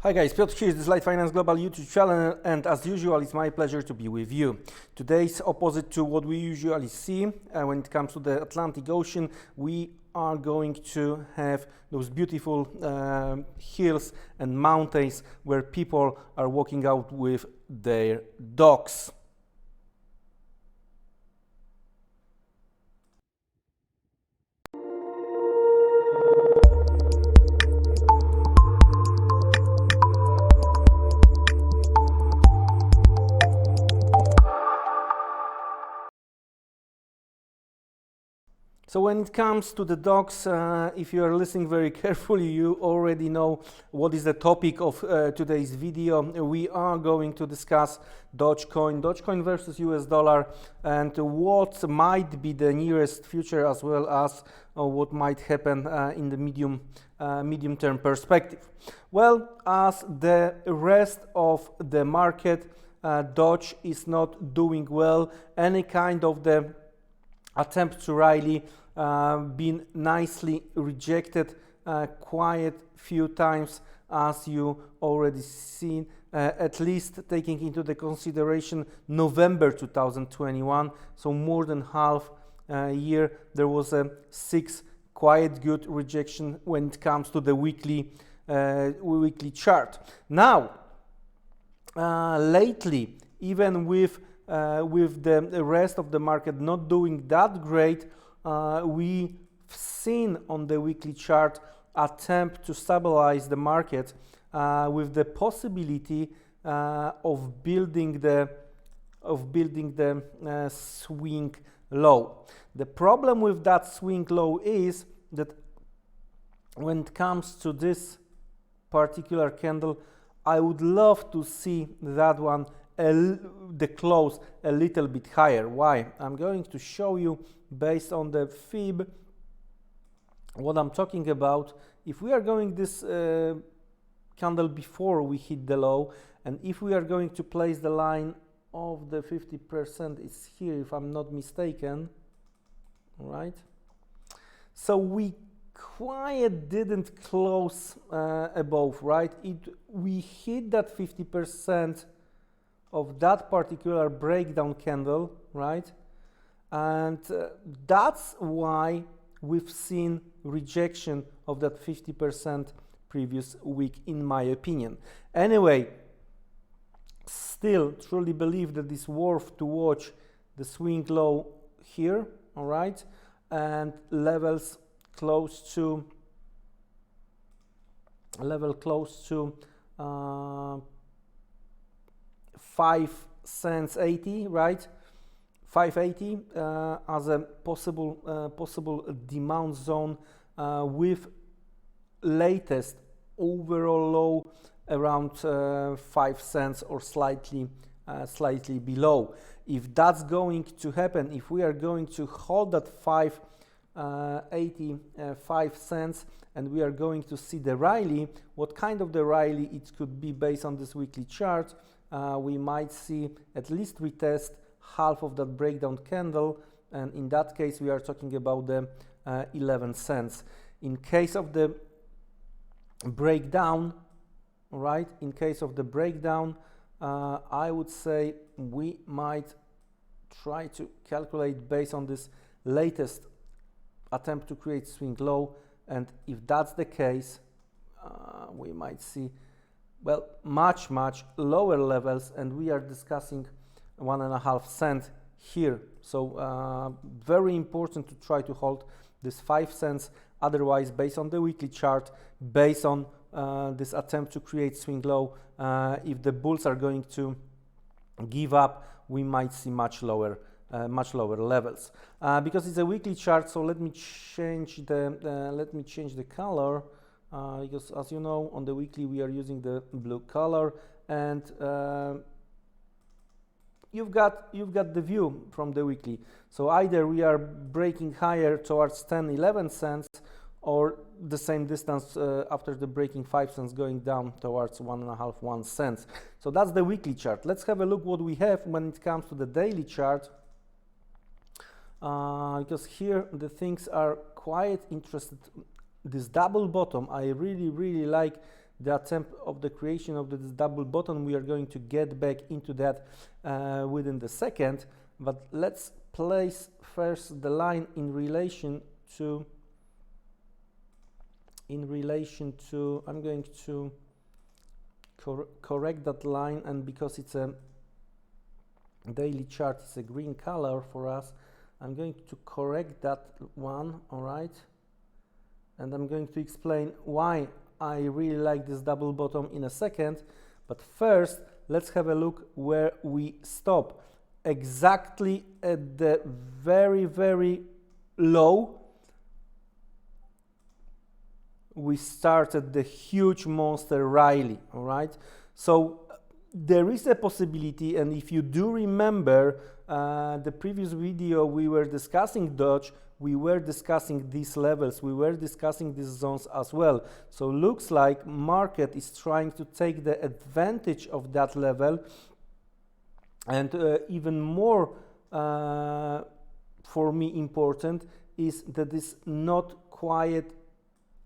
Hi guys, Piotr here, this is LiteFinance Global YouTube channel, and as usual it's my pleasure to be with you. Today's opposite to what we usually see when it comes to the Atlantic Ocean. We are going to have those beautiful hills and mountains where people are walking out with their dogs. So when it comes to the dogs, if you are listening very carefully, you already know what is the topic of today's video. We are going to discuss Dogecoin versus US dollar, and what might be the nearest future, as well as what might happen in the medium term perspective. Well, as the rest of the market, Doge is not doing well. Any kind of the attempt to rally been nicely rejected quite few times, as you already seen, at least taking into the consideration November 2021, so more than half a year. There was a 6 quite good rejection when it comes to the weekly chart. Now lately, even with the rest of the market not doing that great, we've seen on the weekly chart attempt to stabilize the market with the possibility of building the swing low. The problem with that swing low is that when it comes to this particular candle, I would love to see that one the close a little bit higher. Why? I'm going to show you based on the fib what I'm talking about. If we are going this candle before we hit the low, and if we are going to place the line of the 50%, it's here if I'm not mistaken, right? So we quite didn't close above, right? We hit that 50% of that particular breakdown candle, right? And that's why we've seen rejection of that 50% previous week, in my opinion. Anyway, still truly believe that it's worth to watch the swing low here, all right, and levels close to 5 cents 80, right? 580 as a possible demand zone, with latest overall low around 5 cents or slightly below. If that's going to happen, if we are going to hold that 5 cents and we are going to see the rally, what kind of the rally it could be based on this weekly chart, we might see at least retest half of that breakdown candle, and in that case we are talking about the 11 cents. In case of the breakdown, right, in case of the breakdown, I would say we might try to calculate based on this latest attempt to create swing low, and if that's the case, we might see, well, much lower levels, and we are discussing 1.5 cents here. So very important to try to hold this 5 cents. Otherwise, based on the weekly chart, based on this attempt to create swing low, if the bulls are going to give up, we might see much lower levels. Because it's a weekly chart, so let me change the color, because as you know, on the weekly we are using the blue color, and you've got the view from the weekly. So either we are breaking higher towards 10-11 cents, or the same distance after the breaking 5 cents going down towards 1.5 cents. So that's the weekly chart. Let's have a look what we have when it comes to the daily chart, because here the things are quite interesting. This double bottom, I really like the attempt of the creation of this double bottom. We are going to get back into that within the second, but let's place first the line in relation to I'm going to correct that line, and because it's a daily chart, it's a green color for us, I'm going to correct that one. All right, and I'm going to explain why I really like this double bottom in a second. But first, let's have a look where we stop. Exactly at the very, very low, we started the huge monster rally. All right, so there is a possibility, and if you do remember the previous video, we were discussing Doge, we were discussing these levels, we were discussing these zones as well. So looks like market is trying to take the advantage of that level, and even more for me important is that it's not quite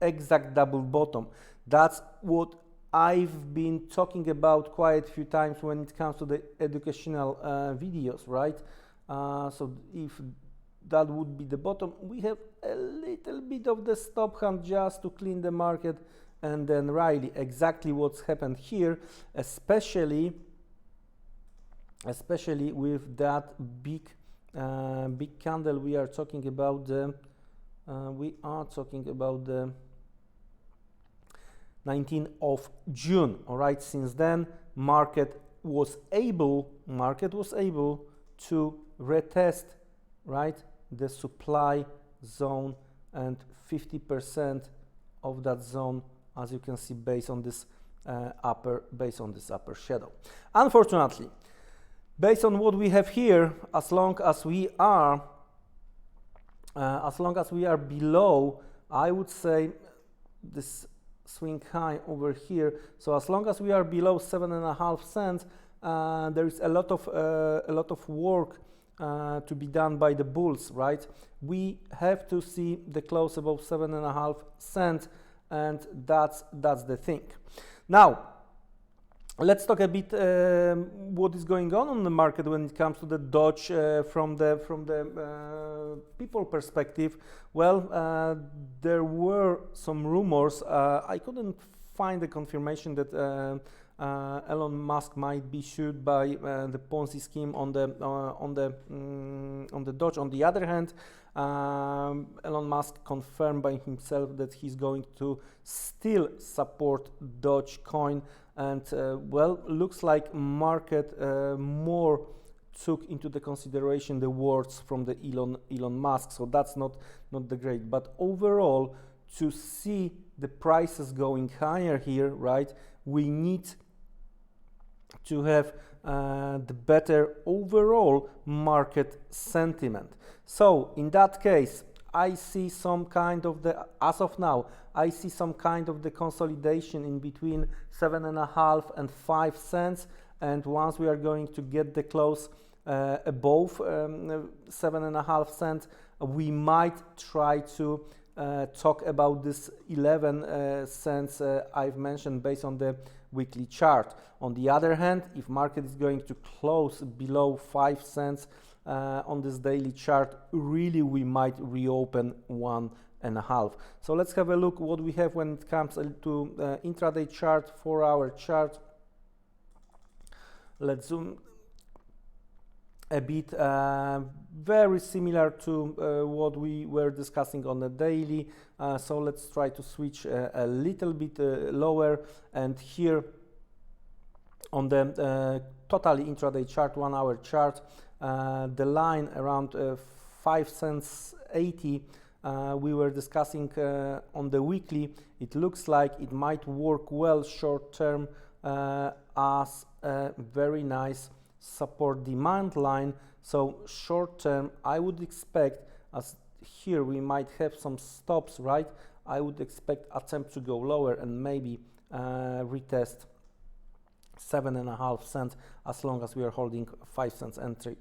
exact double bottom. That's what I've been talking about quite a few times when it comes to the educational videos, right? So if that would be the bottom, we have a little bit of the stop hand just to clean the market, and then rally. Exactly what's happened here, especially with that big candle. We are talking about the 19th of June. All right, since then market was able to retest, right, the supply zone, and 50% of that zone, as you can see, based on this upper shadow. Unfortunately, based on what we have here, as long as we are below, I would say, this swing high over here, so as long as we are below 7.5 cents, there is a lot of work to be done by the bulls, right? We have to see the close above 7.5 cents, and that's the thing. Now let's talk a bit what is going on the market when it comes to the Doge from the people perspective. Well, there were some rumors. I couldn't find the confirmation that Elon Musk might be sued by the Ponzi scheme on the Doge. On the other hand, Elon Musk confirmed by himself that he's going to still support DogeCoin, and well, looks like market more took into the consideration the words from the Elon Musk, so that's not the great. But overall, to see the prices going higher here, right, we need to have the better overall market sentiment. So in that case, I see some kind of as of now, I see some kind of the consolidation in between 7.5 and 5 cents. And once we are going to get the close above 7.5 cents, we might try to talk about this 11 cents I've mentioned based on the weekly chart. On the other hand, if market is going to close below 5 cents on this daily chart, really we might reopen 1.5. So let's have a look what we have when it comes to intraday chart, 4-hour chart. Let's zoom a bit, very similar to what we were discussing on the daily. So let's try to switch a little bit lower, and here on the totally intraday chart, 1-hour chart, the line around 5 cents 80 we were discussing on the weekly. It looks like it might work well short term as a very nice support demand line. So short term, I would expect, as here we might have some stops, right? I would expect attempt to go lower and maybe retest 7.5 cents, as long as we are holding 5 cents entry,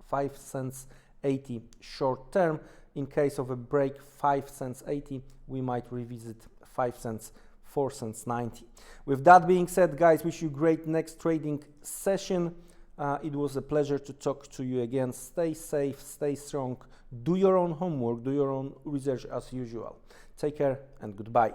5 cents 80 short term. In case of a break 5 cents 80, we might revisit 5 cents 4 cents 90. With that being said, guys, wish you great next trading session. It was a pleasure to talk to you again. Stay safe, stay strong, do your own homework, do your own research as usual. Take care and goodbye.